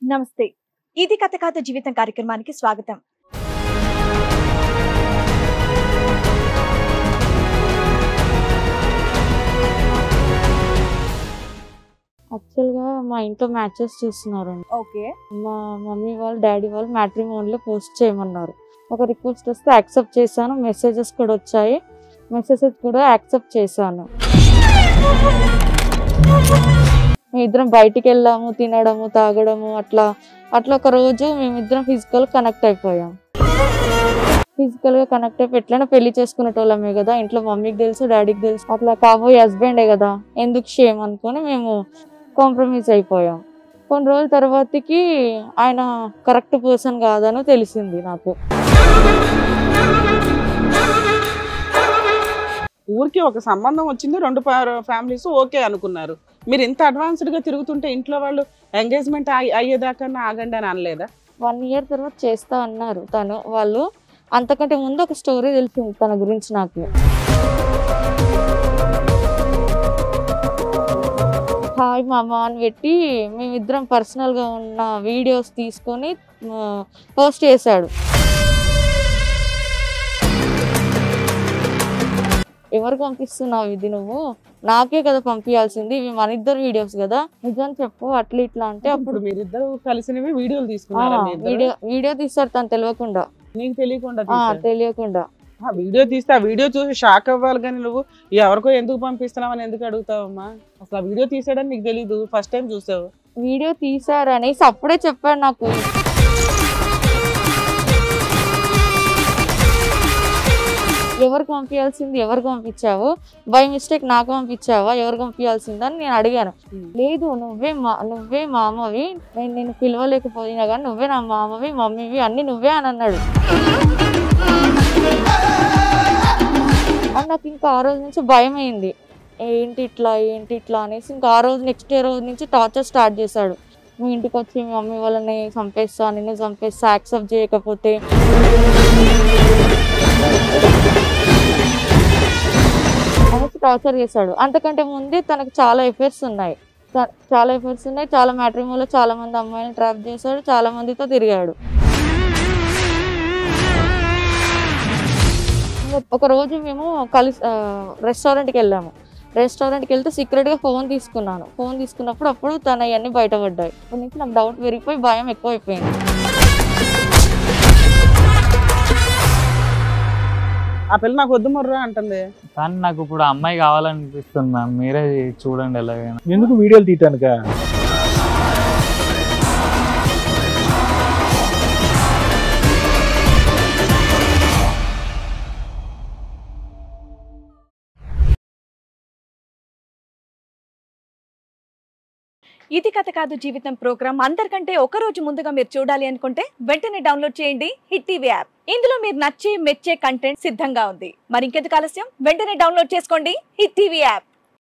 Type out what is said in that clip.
నమస్తే. ఇది కథ కాదు జీవితం కార్యక్రమానికి స్వాగతం. యాక్చువల్‌గా మా ఇంట్లో మ్యాచెస్ చూస్తున్నారండి. ఓకే. మా మమ్మీ వాళ్ళు, డ్యాడీ వాళ్ళు మ్యాట్రిమోనీలో పోస్ట్ చేయమన్నారు. ఒక రిక్వెస్ట్ వస్తే యాక్సెప్ట్ చేశాను. మెసేజెస్ కూడా వచ్చాయి. మెసేజెస్ కూడా యాక్సెప్ట్ చేశాను. మేమిద్దరం బయటికి వెళ్ళాము, తినడము, తాగడము అట్లా ఒక రోజు మేమిద్దరం ఫిజికల్ కనెక్ట్ అయిపోయాం. ఫిజికల్‌గా కనెక్ట్ అయిపోయి ఎట్లైనా పెళ్లి చేసుకునేటోళ్ళమే కదా, ఇంట్లో మమ్మీకి తెలుసు, డాడీకి తెలుసు, అట్లా కాబోయే హస్బెండే కదా, ఎందుకు షేమ్ అనుకొని మేము కాంప్రమైజ్ అయిపోయాం. కొన్ని రోజుల తర్వాతకి ఆయన కరెక్ట్ పర్సన్ కాదని తెలిసింది నాకు. ఊరికి ఒక సంబంధం వచ్చింది, రెండు ఫ్యామిలీస్ ఓకే అనుకున్నారు. మీరు ఇంత అడ్వాన్స్డ్గా తిరుగుతుంటే ఇంట్లో వాళ్ళు ఎంగేజ్మెంట్ అయ్యేదాకా ఆగండి అని అనలేదా? 1 ఇయర్ తర్వాత చేస్తా అన్నారు వాళ్ళు. అంతకంటే ముందు ఒక స్టోరీ తెలిసింది తన గురించి నాకు. హాయ్ మామా అని పెట్టి మేమిద్దరం పర్సనల్గా ఉన్న వీడియోస్ తీసుకొని పోస్ట్ చేశాడు. ఎవరు పంపిస్తున్నావు ఇది, నువ్వు నాకే కదా పంపించాల్సింది, ఇవి మన ఇద్దరు వీడియోస్ కదా, నిజం చెప్పు అట్లా ఇట్లా అంటే అప్పుడు మీరిద్దరు కలిసినవి వీడియోలు తీసుకున్నారా? వీడియో తీస్తారు తను తెలియకుండా. నీకు తెలియకుండా? తెలియకుండా వీడియో తీస్తే ఆ వీడియో చూసి షాక్ అవ్వాలి, కానీ నువ్వు ఎవరికో ఎందుకు పంపిస్తున్నావు అని ఎందుకు అడుగుతావమ్మా? అసలు ఆ వీడియో తీసాడని నీకు తెలీదు, ఫస్ట్ టైం చూసావు. వీడియో తీసారనేసి అప్పుడే చెప్పాడు నాకు. ఎవరికి పంపించాల్సింది, ఎవరికి పంపించావు, బై మిస్టేక్ నాకు పంపించావా, ఎవరికి పంపించాల్సిందని నేను అడిగాను. లేదు నువ్వే మామవి, నేను పిలవలేకపోయినా కానీ నువ్వే నా మామవి, మమ్మీవి అన్ని నువ్వే అని అన్నాడు. నాకు ఇంకా ఆ రోజు నుంచి భయం అయింది, ఏంటి ఇట్లా అనేసి. ఇంకా ఆ రోజు నెక్స్ట్ డే రోజు నుంచి టార్చర్ స్టార్ట్ చేశాడు. మీ ఇంటికి వచ్చి మీ మమ్మీ వాళ్ళని చంపేస్తా, నిన్ను చంపేస్తా, యాక్సెప్ట్ చేయకపోతే అనేసి టార్చర్ చేశాడు. అంతకంటే ముందే తనకు చాలా ఎఫైర్స్ ఉన్నాయి, చాలా మ్యాట్రిమోనీలో చాలా మంది అమ్మాయిలను ట్రాప్ చేశాడు, చాలా మందితో తిరిగాడు. ఒక రోజు మేము కలిసి రెస్టారెంట్కి వెళ్ళాము. రెస్టారెంట్కి వెళ్తే సీక్రెట్గా ఫోన్ తీసుకున్నప్పుడు అప్పుడు తన అవన్నీ బయటపడ్డాయి. అప్పటి నుంచి నాకు డౌట్ పెరిగిపోయి భయం ఎక్కువైపోయింది. ఆ పిల్ల నాకు వద్దు మొర్రా అంటుంది, కానీ నాకు ఇప్పుడు అమ్మాయి కావాలనిపిస్తుంది మ్యామ్, మీరే చూడండి ఎలాగైనా. ఎందుకు వీడియోలు తీయటానికా? ఇది కథ కాదు జీవితం ప్రోగ్రామ్ అందరికంటే ఒక రోజు ముందుగా మీరు చూడాలి అనుకుంటే వెంటనే డౌన్లోడ్ చేయండి హిట్ టీవీ యాప్. ఇందులో మీరు నచ్చే మెచ్చే కంటెంట్ సిద్ధంగా ఉంది. మరి ఇంకెందుకు ఆలస్యం, వెంటనే డౌన్లోడ్ చేసుకోండి హిట్ టీవీ యాప్.